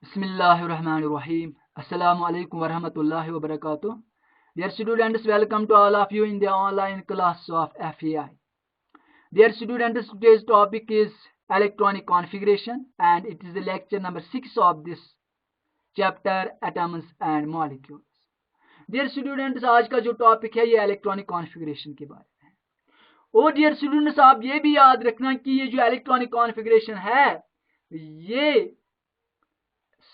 Bismillahirrahmanirrahim. Assalamu alaikum warahmatullahi wabarakatuh. Dear students, welcome to all of you in the online class of FAI. Dear students, today's topic is electronic configuration and it is the lecture number 6 of this chapter atoms and molecules. Dear students, आज का जो topic है ये electronic configuration के बारे में है। और डियर स्टूडेंट्स, आप ये भी याद रखना कि ये जो इलेक्ट्रॉनिक कॉन्फ़िगरेशन है ये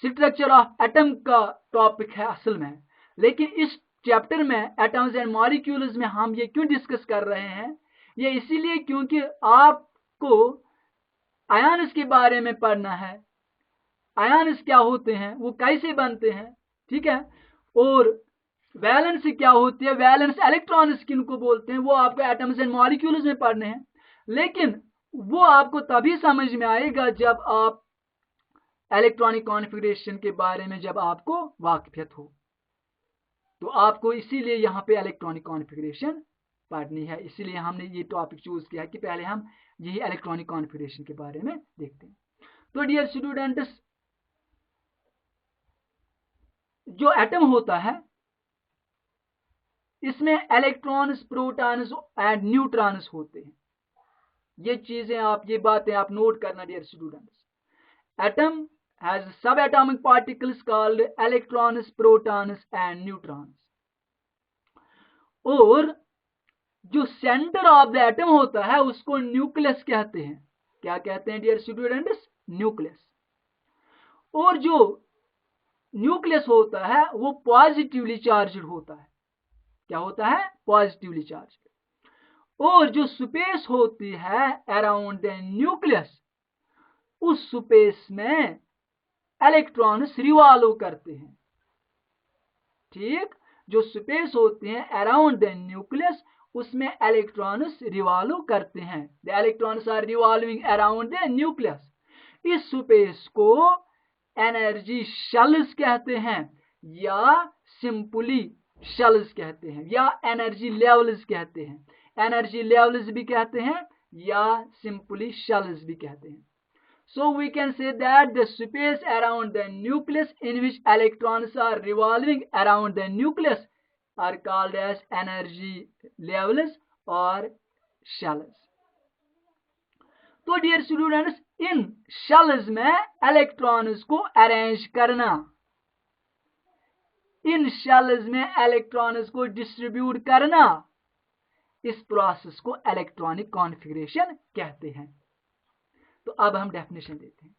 स्ट्रक्चर ऑफ एटम का टॉपिक है असल में, लेकिन इस चैप्टर में एटम्स एंड मॉलिक्यूल्स में हम ये क्यों डिस्कस कर रहे हैं, ये इसीलिए क्योंकि आपको आयन्स के बारे में पढ़ना है। आयन्स क्या होते हैं, वो कैसे बनते हैं, ठीक है, और वैलेंस क्या होती है, वैलेंस इलेक्ट्रॉन्स किनको बोलते हैं, वो आपको एटम्स एंड मॉलिक्यूल्स में पढ़ने हैं। लेकिन वो आपको तभी समझ में आएगा जब आप इलेक्ट्रॉनिक कॉन्फ़िगरेशन के बारे में जब आपको वाकिफियत हो। तो आपको इसीलिए यहाँ पे इलेक्ट्रॉनिक कॉन्फ़िगरेशन पढ़नी है, इसीलिए हमने ये टॉपिक चूज किया है कि पहले हम यही इलेक्ट्रॉनिक कॉन्फ़िगरेशन के बारे में देखते हैं। तो डियर स्टूडेंट्स, जो एटम होता है इसमें इलेक्ट्रॉन्स, प्रोटॉन्स एंड न्यूट्रॉन्स होते हैं। ये चीजें ये बातें आप नोट करना dear students. Atom has subatomic particles called electrons, protons and neutrons. और जो सेंटर ऑफ द एटम होता है उसको न्यूक्लियस कहते हैं। क्या कहते हैं डियर स्टूडेंट्स? न्यूक्लियस। और जो न्यूक्लियस होता है वो पॉजिटिवली चार्ज्ड होता है। क्या होता है? Positively charged. और जो स्पेस होती है अराउंड द न्यूक्लियस, उस स्पेस में इलेक्ट्रॉन्स रिवॉल्व करते हैं। ठीक, जो स्पेस होती है अराउंड द न्यूक्लियस उसमें इलेक्ट्रॉन्स रिवॉल्व करते हैं। The electrons are revolving around the nucleus. इस स्पेस को एनर्जी शेल्स कहते हैं या सिंपली शेल्स कहते हैं या एनर्जी लेवल्स कहते हैं। एनर्जी लेवल्स भी कहते हैं या सिंपली शेल्स भी कहते हैं। So we can say that the space around the nucleus in which electrons are revolving around the nucleus are called as energy levels or shells. तो dear students, इन shells में electrons को arrange करना, इन shells में electrons को distribute करना, इस process को electronic configuration कहते हैं। तो अब हम डेफिनेशन देते हैं।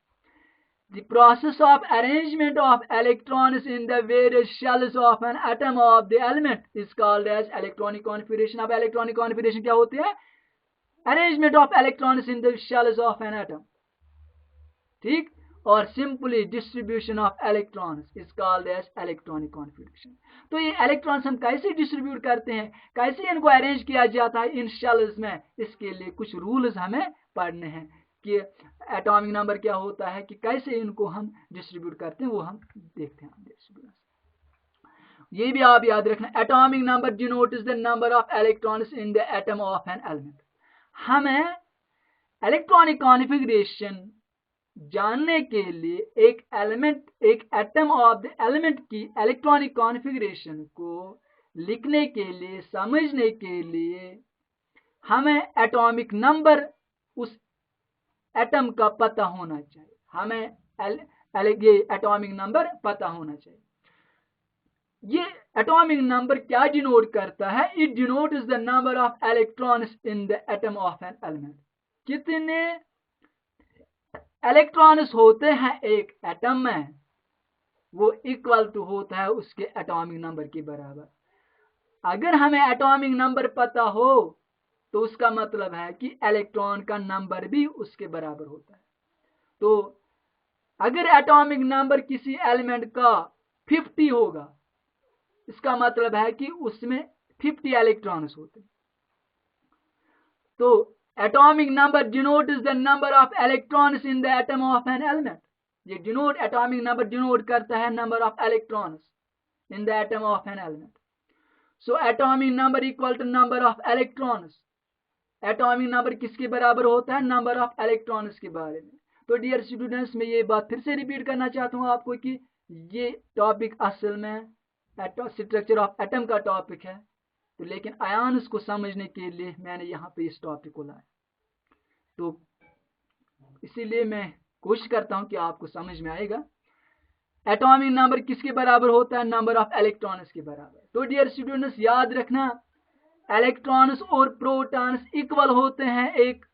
The process of arrangement of electrons in the various shells of an atom of the element is called as electronic configuration. अब electronic configuration क्या होती है? Arrangement of electrons in the shells of an atom. ठीक, और simply distribution of electrons is called as electronic configuration. तो ये electrons हम कैसे distribute करते हैं, कैसे इनको arrange किया जाता है इन shells में, इसके लिए कुछ rules हमें पढ़ने हैं कि एटॉमिक नंबर क्या होता है, कि कैसे इनको हम डिस्ट्रीब्यूट करते हैं, वो हम देखते हैं। ये भी आप याद रखना, atomic number denotes the number of electrons in the atom of an element. हमें इलेक्ट्रॉनिक कॉन्फ़िगरेशन जानने के लिए एक एलिमेंट, एक एटम ऑफ द एलिमेंट की इलेक्ट्रॉनिक कॉन्फ़िगरेशन को लिखने के लिए, समझने के लिए हमें एटॉमिक नंबर उस एटम का पता होना चाहिए। हमें ये एटॉमिक नंबर पता होना चाहिए। ये एटॉमिक नंबर क्या डिनोट करता है? It denotes the number of electrons in the atom of an element. कितने इलेक्ट्रॉन्स होते हैं एक एटम में, वो इक्वल टू होता है उसके एटॉमिक नंबर के बराबर। अगर हमें एटॉमिक नंबर पता हो तो उसका मतलब है कि इलेक्ट्रॉन का नंबर भी उसके बराबर होता है। तो अगर एटॉमिक नंबर किसी एलिमेंट का 50 होगा, इसका मतलब है कि उसमें 50 इलेक्ट्रॉन्स होते हैं। तो atomic number denotes the number of electrons in the atom of an element. ये डिनोट, एटॉमिक नंबर डिनोट करता है number of electrons in the atom of an element. So atomic number equal to number of electrons. Atomic number किसके बराबर होता है? Number of electrons के बारे में। तो डियर स्टूडेंट्स, मैं ये बात फिर से रिपीट करना चाहता हूँ आपको कि ये टॉपिक असल में स्ट्रक्चर ऑफ एटम का टॉपिक है, तो लेकिन आयन्स को समझने के लिए मैंने यहाँ पे इस टॉपिक को लाया। तो इसीलिए मैं कोशिश करता हूँ कि आपको समझ में आएगा। एटॉमिक नंबर किसके बराबर होता है? नंबर ऑफ इलेक्ट्रॉन्स के बराबर। तो डियर स्टूडेंट्स, याद रखना, इलेक्ट्रॉन्स और प्रोटॉन्स इक्वल होते हैं एक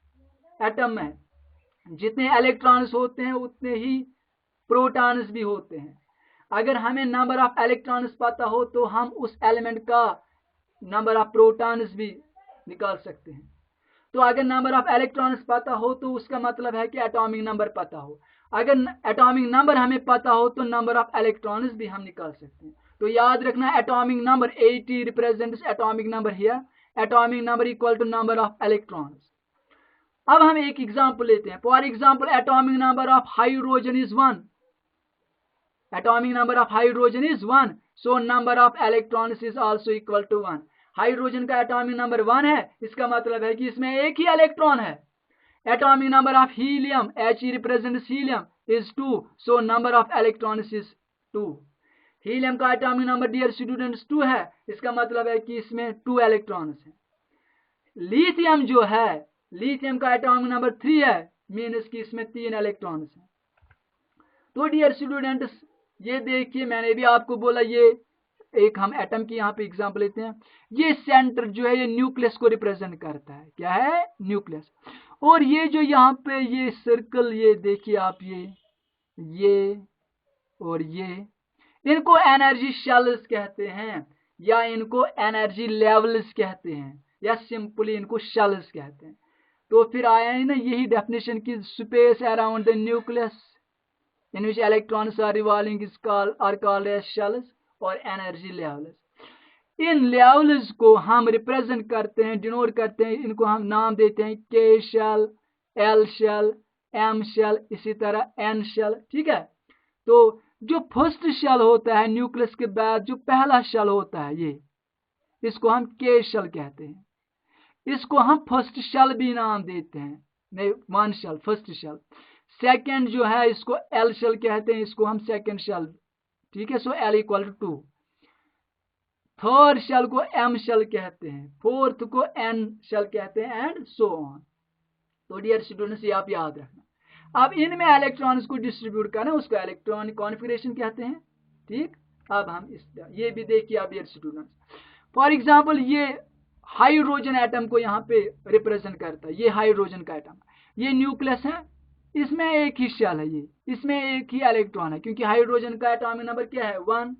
एटम में। जितने इलेक्ट्रॉन्स होते हैं उतने ही प्रोटॉन्स भी होते हैं। अगर हमें नंबर ऑफ इलेक्ट्रॉन्स पता हो तो हम उस एलिमेंट का नंबर ऑफ प्रोटॉन्स भी निकाल सकते हैं। तो अगर नंबर ऑफ इलेक्ट्रॉन्स पता हो तो उसका मतलब है कि एटॉमिक नंबर पता हो। अगर एटॉमिक नंबर हमें पता हो तो नंबर ऑफ इलेक्ट्रॉन्स भी हम निकाल सकते हैं। तो याद रखना, atomic number 80 represents atomic number here, atomic number equal to number of electrons. अब हम एक एग्जांपल लेते हैं। For example, atomic number of hydrogen is 1, atomic number of hydrogen is 1, so number of electrons is also equal to 1। Hydrogen का atomic number 1 है, इसका मतलब है कि इसमें एक ही इलेक्ट्रॉन है। Atomic number of helium, He represents helium, is 2, so number of electrons is 2। Helium का एटॉमिक नंबर डियर स्टूडेंट्स 2 है, इसका मतलब है कि इसमें 2 इलेक्ट्रॉन्स हैं। लिथियम जो है, लिथियम का एटॉमिक नंबर 3 है, मीन्स कि इसमें 3 इलेक्ट्रॉन्स हैं। तो डियर स्टूडेंट्स, ये देखिए, मैंने भी आपको बोला, ये एक हम एटम की यहाँ पे एग्जांपल लेते हैं। ये सेंटर जो है ये न्यूक्लियस को रिप्रेजेंट करता है। क्या है? न्यूक्लियस। और ये जो यहाँ पे ये सर्कल, ये देखिए आप, ये और ये, इनको एनर्जी शेल्स कहते हैं, या इनको एनर्जी लेवल्स कहते हैं, या सिंपली इनको शेल्स कहते हैं। तो फिर आया है ना यही डेफिनेशन की, space around the nucleus in which electrons are revolving is called as shells और एनर्जी लेवल्स। इन लेवल्स को हम रिप्रेजेंट करते हैं, डिनोट करते हैं, इनको हम नाम देते हैं K shell, L shell, M shell, इसी तरह एन शेल। ठीक है। तो जो फर्स्ट शेल होता है न्यूक्लियस के बाद, जो पहला शेल होता है, ये इसको हम के शेल कहते हैं। इसको हम फर्स्ट शेल भी नाम देते हैं, नहीं, one shell, first shell. Second जो है इसको एल शेल कहते हैं, इसको हम सेकेंड शेल। ठीक है। So L equal to 2। Third shell को एम शेल कहते हैं, फोर्थ को एन शेल कहते हैं, एंड सो ऑन। तो डियर स्टूडेंट्स, ये आप याद रखना। अब इनमें इलेक्ट्रॉन्स को डिस्ट्रीब्यूट करना, उसको इलेक्ट्रॉनिक कॉन्फिगरेशन कहते हैं। ठीक। अब हम ये भी देखिए आप डियर स्टूडेंट्स। फॉर एग्जाम्पल, ये हाइड्रोजन एटम को यहाँ पे रिप्रेजेंट करता है। ये हाइड्रोजन का एटम, ये न्यूक्लियस है, इसमें एक ही शेल है, ये इसमें एक ही इलेक्ट्रॉन है, क्योंकि हाइड्रोजन का एटॉमिक नंबर क्या है? 1।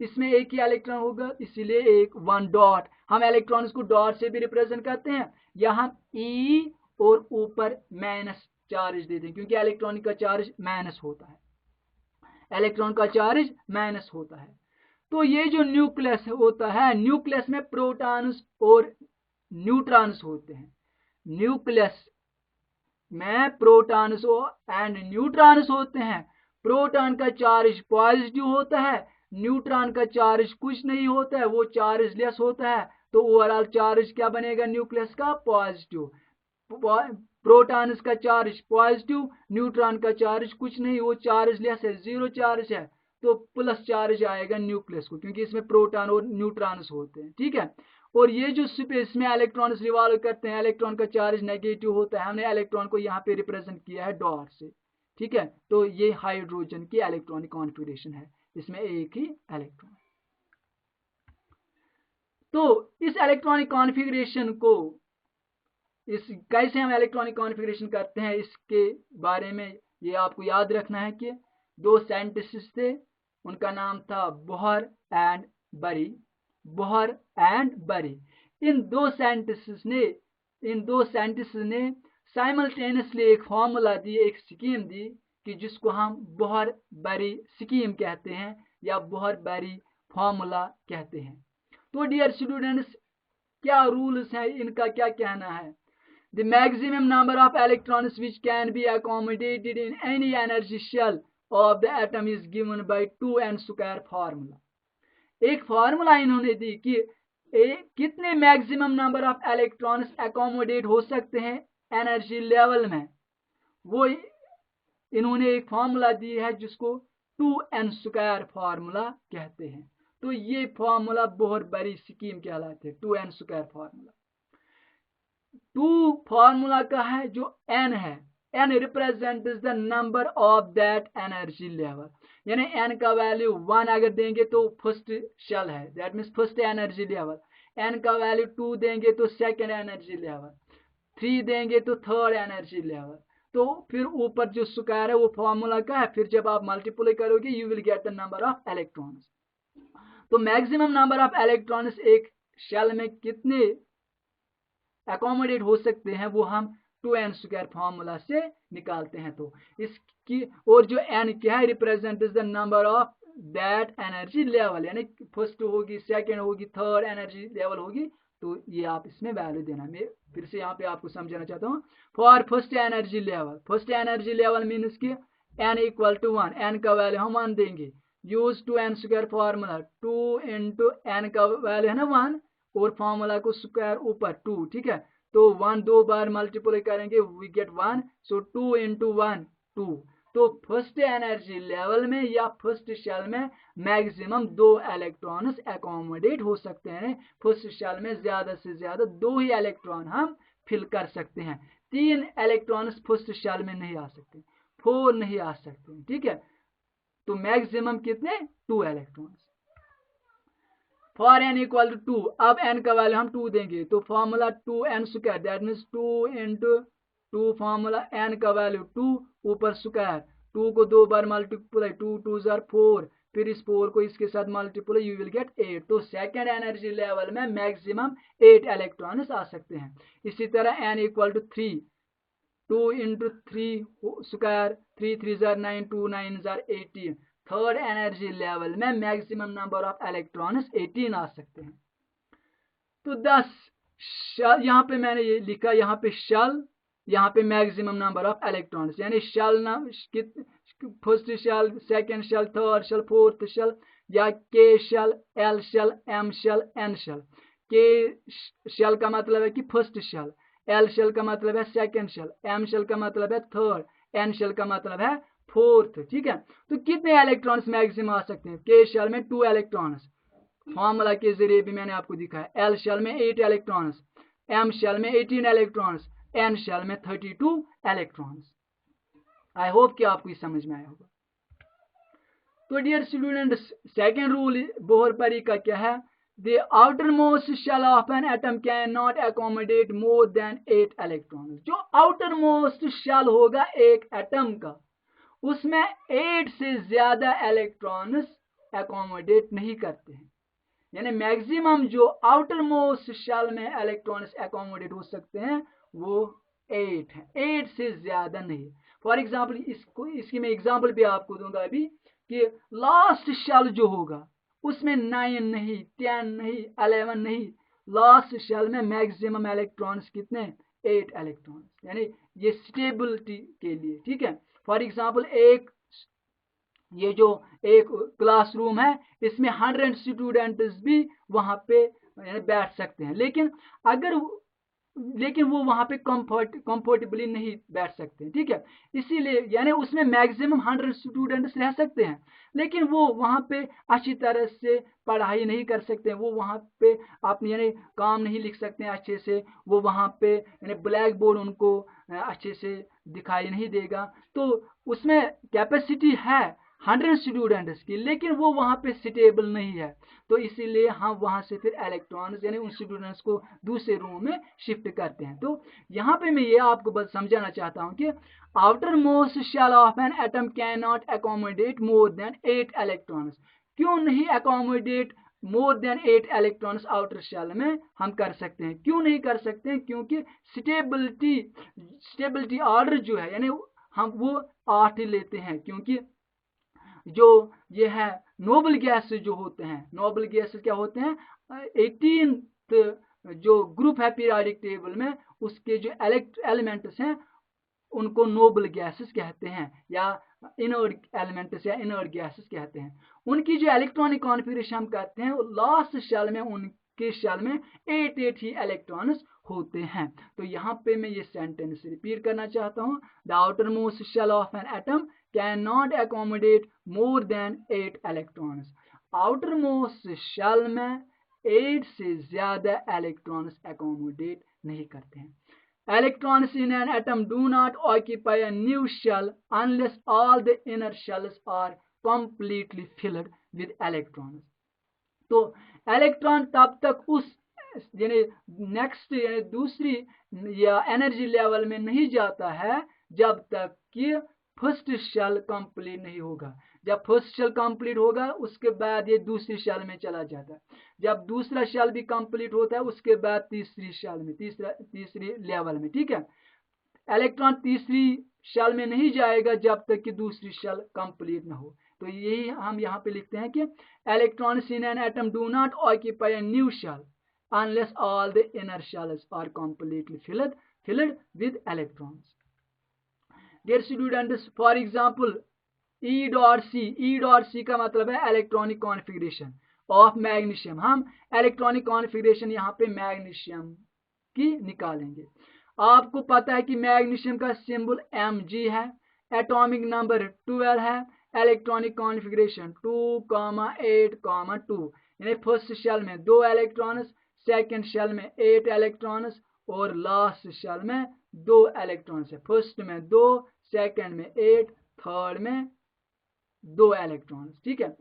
इसमें एक ही इलेक्ट्रॉन होगा, इसीलिए एक 1 डॉट। हम इलेक्ट्रॉन्स को डॉट से भी रिप्रेजेंट करते हैं, यहाँ ई और ऊपर माइनस चार्ज देते हैं, क्योंकि इलेक्ट्रॉन का चार्ज माइनस होता है, इलेक्ट्रॉन का चार्ज माइनस होता है। तो ये जो न्यूक्लियस होता है, न्यूक्लियस में प्रोटॉन्स और न्यूट्रॉन्स होते हैं। न्यूक्लियस में प्रोटॉन्स एंड न्यूट्रॉन्स होते हैं। प्रोटॉन का चार्ज पॉजिटिव होता है, न्यूट्रॉन का चार्ज कुछ नहीं होता है, वो चार्ज लेस होता है। तो ओवरऑल चार्ज क्या बनेगा न्यूक्लियस का? पॉजिटिव। प्रोटॉन्स का चार्ज पॉजिटिव, न्यूट्रॉन का चार्ज कुछ नहीं, वो चार्ज लेस है, 0 चार्ज है, तो प्लस चार्ज आएगा न्यूक्लियस को, क्योंकि इसमें प्रोटॉन और न्यूट्रॉन्स होते हैं। ठीक है। और ये जो स्पेस में इलेक्ट्रॉन्स रिवॉल्व करते हैं, इलेक्ट्रॉन का चार्ज नेगेटिव होता है। हमने इलेक्ट्रॉन को यहाँ पे रिप्रेजेंट किया है डॉट से। ठीक है। तो ये हाइड्रोजन की इलेक्ट्रॉनिक कॉन्फिगरेशन है, इसमें एक ही इलेक्ट्रॉन। तो इस इलेक्ट्रॉनिक कॉन्फिगरेशन को, इस कैसे हम इलेक्ट्रॉनिक कॉन्फिगरेशन करते हैं, इसके बारे में ये आपको याद रखना है कि 2 साइंटिस्ट थे, उनका नाम था बोहर एंड बरी। बोहर एंड बरी। इन दो साइंटिस्ट ने साइमल्टेनियसली एक फॉर्मूला दी, एक स्कीम दी, कि जिसको हम बोहर बरी स्कीम कहते हैं, या बोहर बरी फॉर्मूला कहते हैं। तो डियर स्टूडेंट्स, क्या रूल्स है इनका, क्या कहना है? The maximum number of electrons which can be accommodated in any energy shell of the atom is given by 2n² formula. एक फार्मूला इन्होंने दी कि कितने maximum number of electrons accommodate हो सकते हैं एनर्जी लेवल में, वो इन्होंने एक फार्मूला दी है जिसको 2n² फार्मूला कहते हैं। तो ये फार्मूला बहुत बड़ी स्कीम कहलाती है, 2n² फार्मूला। 2 फार्मूला का है जो n है, n represents the number of that energy level, यानी n का वैल्यू 1 अगर देंगे तो फर्स्ट शेल है, that means first energy level. n का वैल्यू 2 देंगे तो सेकंड एनर्जी लेवल, 3 देंगे तो थर्ड एनर्जी लेवल। तो फिर ऊपर जो स्क्वायर है वो फॉर्मूला का है, फिर जब आप मल्टीप्लाई करोगे you will get the number of electrons. तो मैक्सिमम नंबर ऑफ इलेक्ट्रॉन्स एक शेल में कितने अकोमोडेट हो सकते हैं वो हम 2n² फॉर्मूला से निकालते हैं। तो इसकी और जो n क्या है, represent is the number of that energy level, यानी फर्स्ट होगी, सेकंड होगी, थर्ड एनर्जी लेवल होगी। तो ये आप इसमें वैल्यू देना। मैं फिर से यहाँ पे आपको समझाना चाहता हूँ। For first energy level, first energy level means की n = 1, n का वैल्यू हम 1 देंगे। यूज 2n² फार्मूला, 2 × n का वैल्यू है ना 1 और फार्मूला को स्क्वायर ऊपर 2, ठीक है। तो 1 2 बार मल्टीप्लाई करेंगे वी गेट 1, सो 2 × 1 2। तो फर्स्ट एनर्जी लेवल में या फर्स्ट शेल में मैक्सिमम 2 इलेक्ट्रॉन्स अकोमोडेट हो सकते हैं। फर्स्ट शेल में ज्यादा से ज्यादा 2 ही इलेक्ट्रॉन हम फिल कर सकते हैं। 3 इलेक्ट्रॉन्स फर्स्ट शेल में नहीं आ सकते, 4 नहीं आ सकते, ठीक है। तो मैक्सिमम कितने, 2 इलेक्ट्रॉन्स। फॉर n = 2, अब n का वैल्यू हम 2 देंगे तो formula 2n², that means 2 × 2 formula n का वैल्यू 2 ऊपर स्क्वायर, 2 को 2 बार मल्टीप्लाई, 2 2 = 4, फिर इस 4 को इसके साथ मल्टीप्लाई, यू विल गेट 8। तो सेकंड एनर्जी लेवल में मैक्सिमम 8 इलेक्ट्रॉन्स आ सकते हैं। इसी तरह n = 3, 2 × 3², 3 3 = 9, 2 9 = 18। थर्ड एनर्जी लेवल में मैक्सिमम नंबर ऑफ इलेक्ट्रॉन्स 18 आ सकते हैं। तो 10 यहाँ पे मैंने ये लिखा, यहाँ पे शेल, यहाँ पे मैक्सिमम नंबर ऑफ इलेक्ट्रॉन्स, यानी shell first shell, second shell, third shell, fourth shell, या K shell, L shell, M shell, N shell. K shell का मतलब है कि फर्स्ट शेल, एल शेल का मतलब है सेकंड शेल, एम शेल का मतलब है थर्ड, एन शेल का मतलब है फोर्थ, ठीक है। तो कितने इलेक्ट्रॉन्स मैक्सिमम आ सकते हैं, के शेल में 2 इलेक्ट्रॉन्स, फॉर्मूला के जरिए भी मैंने आपको दिखाया। एल शेल में 8 इलेक्ट्रॉन्स, एम शेल में 18 इलेक्ट्रॉन्स, एन शेल में 32 इलेक्ट्रॉन्स। आई होप कि आपको ये समझ में आया होगा। तो dear students, second rule Bohr परी का क्या है, the outermost shell of an atom can not accommodate more than 8 electrons. जो आउटरमोस्ट शेल होगा एक एटम का, उसमें 8 से ज्यादा इलेक्ट्रॉन्स अकोमोडेट नहीं करते हैं, यानी मैक्सिमम जो आउटर मोस्ट शेल में इलेक्ट्रॉन्स अकोमोडेट हो सकते हैं वो 8 है, 8 से ज्यादा नहीं। फॉर एग्जाम्पल इसकी मैं एग्जाम्पल भी आपको दूंगा अभी, कि लास्ट शेल जो होगा उसमें 9 नहीं, 10 नहीं, 11 नहीं, लास्ट शेल में मैक्सिमम इलेक्ट्रॉन्स कितने, 8 इलेक्ट्रॉन्स, यानी ये स्टेबिलिटी के लिए, ठीक है। फॉर एग्जाम्पल ये जो एक क्लासरूम है इसमें 100 स्टूडेंट्स भी वहां पे बैठ सकते हैं, लेकिन वो वहां पे कंफर्टेबली नहीं बैठ सकते, ठीक है। इसीलिए यानी उसमें मैक्सिमम 100 स्टूडेंट्स रह सकते हैं, लेकिन वो वहां पे अच्छी तरह से पढ़ाई नहीं कर सकते, वो वहां पे आप यानी काम नहीं लिख सकते हैं अच्छे से, वो वहां पे यानी ब्लैक बोर्ड उनको अच्छे से दिखाई नहीं देगा। तो उसमें कैपेसिटी है 100 स्टूडेंट्स की, लेकिन वो वहां पे स्टेबल नहीं है। तो इसीलिए हम वहां से फिर इलेक्ट्रॉन्स यानी उन स्टूडेंट्स को दूसरे रूम में शिफ्ट करते हैं। तो यहाँ पे मैं ये आपको बस समझाना चाहता हूँ कि outer most shell of an atom can not accommodate more than 8 electrons. क्यों नहीं accommodate more than 8 electrons outer shell में हम कर सकते हैं, क्यों नहीं कर सकते हैं, क्योंकि स्टेबिलिटी ऑर्डर जो है यानी हम वो 8 लेते हैं, क्योंकि जो ये है नोबल गैस जो होते हैं, नोबल गैस क्या होते हैं, 18th जो ग्रुप है पीरियोडिक टेबल में, उसके जो एलिमेंट्स हैं उनको नोबल गैसेस कहते हैं, या इनर्ट एलिमेंट्स या इनर्ट गैसेस कहते हैं। उनकी जो इलेक्ट्रॉनिक कॉन्फ़िगरेशन हम करते हैं लास्ट शेल में के शेल में 8 ही इलेक्ट्रॉन्स होते हैं। तो यहाँ पे मैं ये सेंटेंस रिपीट करना चाहता हूँ, the outer most shell of an atom can not accommodate more than 8 electrons. Outer most shell में 8 से ज्यादा इलेक्ट्रॉन्स एकोमोडेट नहीं करते हैं। Electrons in an atom do not occupy a new shell unless all the inner shells are completely filled with electrons. तो electron तब तक उस यानी नेक्स्ट यानी दूसरी या एनर्जी लेवल में नहीं जाता है जब तक कि फर्स्ट शेल कंप्लीट नहीं होगा। जब फर्स्ट शेल कंप्लीट होगा उसके बाद ये दूसरी शेल में चला जाता है। जब दूसरा शेल भी कंप्लीट होता है उसके बाद तीसरी शेल में तीसरी लेवल में। ठीक है, इलेक्ट्रॉन तीसरी शेल में नहीं जाएगा जब तक कि दूसरी शेल कंप्लीट ना हो। तो यही हम यहाँ पे लिखते हैं कि electrons in an atom do not occupy a new shell unless all the inner shells are completely filled with electrons. Dear students, for example, E dot C का मतलब है इलेक्ट्रॉनिक कॉन्फ़िगरेशन ऑफ मैग्नीशियम। हम electronic configuration यहाँ पे magnesium की निकालेंगे। आपको पता है कि मैग्नीशियम का सिंबल Mg है, एटॉमिक नंबर 12 है, इलेक्ट्रॉनिक कॉन्फ़िगरेशन 2,8,2, यानी फर्स्ट शेल में 2 इलेक्ट्रॉन्स, सेकेंड शेल में 8 इलेक्ट्रॉन्स और लास्ट शेल में 2 इलेक्ट्रॉन्स है। फर्स्ट में 2, सेकेंड में 8, थर्ड में 2 इलेक्ट्रॉन्स। ठीक है,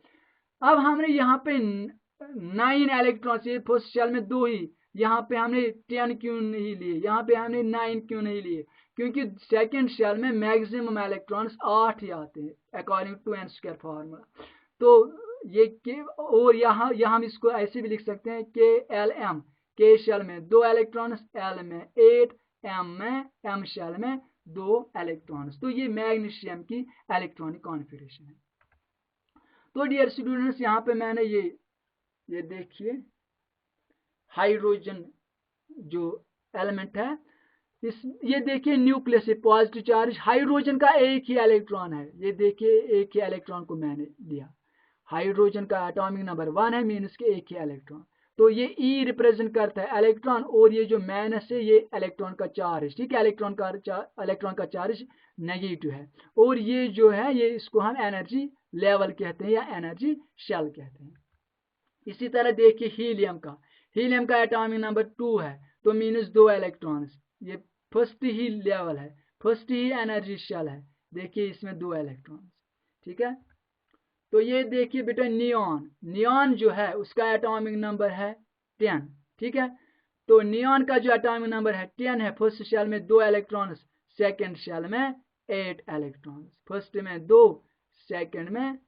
अब हमने यहाँ पे 9 इलेक्ट्रॉन्स, ये फर्स्ट शेल में 2 ही, यहाँ पे हमने 10 क्यों नहीं लिए, यहाँ पे हमने 9 क्यों नहीं लिए? क्योंकि सेकेंड शेल में मैक्सिमम इलेक्ट्रॉन्स 8 ही आते हैं according to N square formula. तो ये के और यहाँ हम इसको ऐसे भी लिख सकते हैं के एल एम, के शेल में 2 इलेक्ट्रॉन्स, एल में 8, एम शेल में 2 इलेक्ट्रॉन्स। तो ये मैग्नीशियम की इलेक्ट्रॉनिक कॉन्फ़िगरेशन है। तो डियर स्टूडेंट्स, यहाँ पे मैंने ये देखिए हाइड्रोजन जो एलिमेंट है, ये देखिए न्यूक्लियस है, पॉजिटिव चार्ज, हाइड्रोजन का एक ही इलेक्ट्रॉन है। ये देखिए एक ही इलेक्ट्रॉन को मैंने लिया, हाइड्रोजन का एटॉमिक नंबर 1 है, मीन्स के एक ही इलेक्ट्रॉन। तो ये ई रिप्रेजेंट करता है इलेक्ट्रॉन और ये जो माइनस है ये इलेक्ट्रॉन का चार्ज। ठीक है, इलेक्ट्रॉन का चार्ज नेगेटिव है। और ये जो है ये इसको हम एनर्जी लेवल कहते हैं या एनर्जी शेल कहते हैं। इसी तरह देखिए हीलियम का एटॉमिक नंबर 2 है, तो मीन्स 2 इलेक्ट्रॉन्स, ये फर्स्ट ही लेवल है, फर्स्ट ही एनर्जी शेल है। देखिए इसमें 2 इलेक्ट्रॉन्स। ठीक है, तो ये देखिए बेटा नियॉन जो है उसका एटॉमिक नंबर है 10। ठीक है, तो नियॉन का जो एटॉमिक नंबर है 10 है, फर्स्ट शेल में 2 इलेक्ट्रॉन्स, सेकेंड शेल में 8 इलेक्ट्रॉन्स, फर्स्ट में 2, सेकेंड में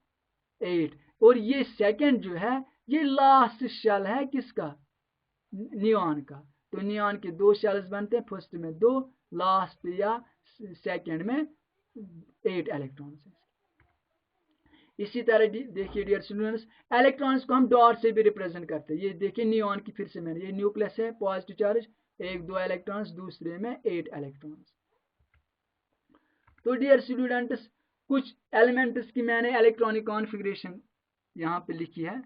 8। और ये सेकेंड जो है ये लास्ट शेल है किसका? नियॉन का। तो नियॉन के 2 शेल्स बनते हैं, फर्स्ट में 2, लास्ट या सेकेंड में 8 इलेक्ट्रॉन्स है। इसी तरह देखिए डियर स्टूडेंट्स, इलेक्ट्रॉन्स को हम डॉट से भी रिप्रेजेंट करते हैं। ये देखिए नियॉन की फिर से मैंने, ये न्यूक्लियस है, पॉजिटिव चार्ज, 1-2 इलेक्ट्रॉन्स, दूसरे में 8 इलेक्ट्रॉन्स। तो डियर स्टूडेंट्स, कुछ एलिमेंट्स की मैंने इलेक्ट्रॉनिक कॉन्फ़िगरेशन यहाँ पे लिखी है,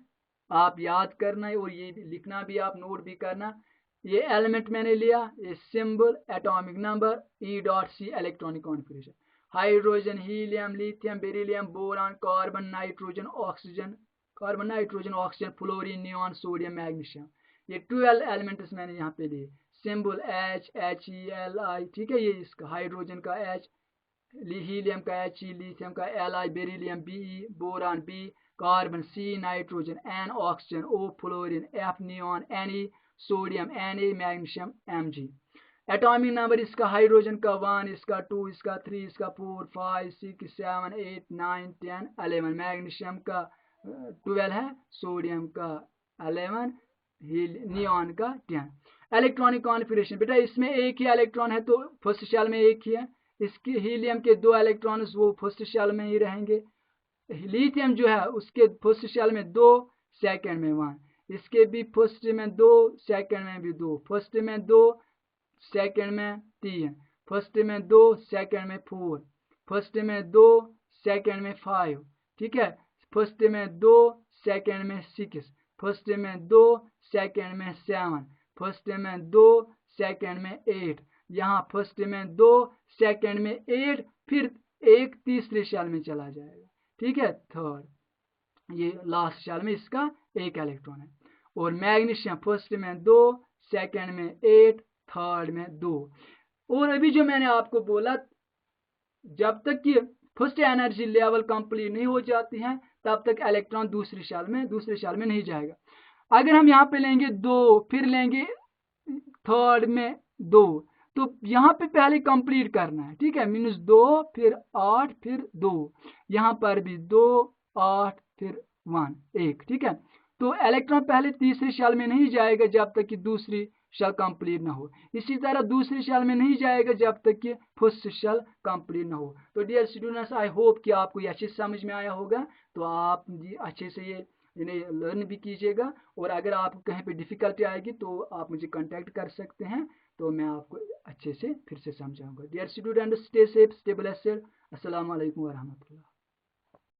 आप याद करना है और ये लिखना भी, आप नोट भी करना। ये एलिमेंट मैंने लिया, ये symbol, atomic number, E dot C, electronic configuration, hydrogen, helium, lithium, beryllium, boron, carbon, nitrogen, oxygen, fluorine, neon, sodium, magnesium. ये 12 एलिमेंट्स मैंने यहाँ पे लिए। Symbol HELI। ठीक है, ये इसका हाइड्रोजन का H, हीलियम का HE, लिथियम का Li, beryllium BE, boron B, carbon C, nitrogen N, oxygen O, fluorine F, neon Ne, sodium Na, magnesium Mg। Atomic number इसका हाइड्रोजन का 1, इसका 2, इसका 3, इसका 4, 5, 6, 7, 8, 9, 10, 11। मैग्नीशियम का 12 है, सोडियम का 11, नियॉन का 10। इलेक्ट्रॉनिक कॉन्फ़िगरेशन बेटा, इसमें एक ही इलेक्ट्रॉन है तो फर्स्ट शेल में एक ही है। इसके हीलियम के 2 इलेक्ट्रॉन वो फर्स्ट शेल में ही रहेंगे। लिथियम जो है उसके फर्स्ट शेल में 2, सेकेंड में 1, इसके भी फर्स्ट में 2, सेकेंड में भी 2, फर्स्ट में 2, सेकेंड में 3, फर्स्ट में 2, सेकेंड में 4, फर्स्ट में 2, सेकेंड में 5। ठीक है, फर्स्ट में 2, सेकेंड में 6, फर्स्ट में 2, सेकंड में 7, फर्स्ट में 2, सेकंड में 8, यहाँ फर्स्ट में 2, सेकंड में 8, फिर एक तीसरे शेल में चला जाएगा, ठीक है, थर्ड, ये लास्ट शेल में इसका एक इलेक्ट्रॉन है। और मैग्नीशियम फर्स्ट में 2, सेकंड में 8, थर्ड में 2। और अभी जो मैंने आपको बोला, जब तक कि फर्स्ट एनर्जी लेवल कंप्लीट नहीं हो जाती है तब तक इलेक्ट्रॉन दूसरे शेल में नहीं जाएगा। अगर हम यहाँ पे लेंगे 2, फिर लेंगे थर्ड में 2, तो यहाँ पे पहले कंप्लीट करना है, ठीक है, मीन्स 2 फिर 8 फिर 2, यहाँ पर भी 2 8 फिर 1, ठीक है। तो इलेक्ट्रॉन पहले तीसरे शेल में नहीं जाएगा जब तक कि दूसरी शेल कंप्लीट ना हो। इसी तरह दूसरी शेल में नहीं जाएगा जब तक कि फर्स्ट शेल कंप्लीट ना हो। तो डियर स्टूडेंट्स, आई होप कि आपको ये अच्छे से समझ में आया होगा। तो आप अच्छे से ये इन्हें लर्न भी कीजिएगा, और अगर आपको कहीं पे डिफिकल्टी आएगी तो आप मुझे कांटेक्ट कर सकते हैं, तो मैं आपको अच्छे से फिर से समझाऊंगा। Dear students, stay safe, stay blessed. अस्सलाम वालेकुम व रहमतुल्लाह।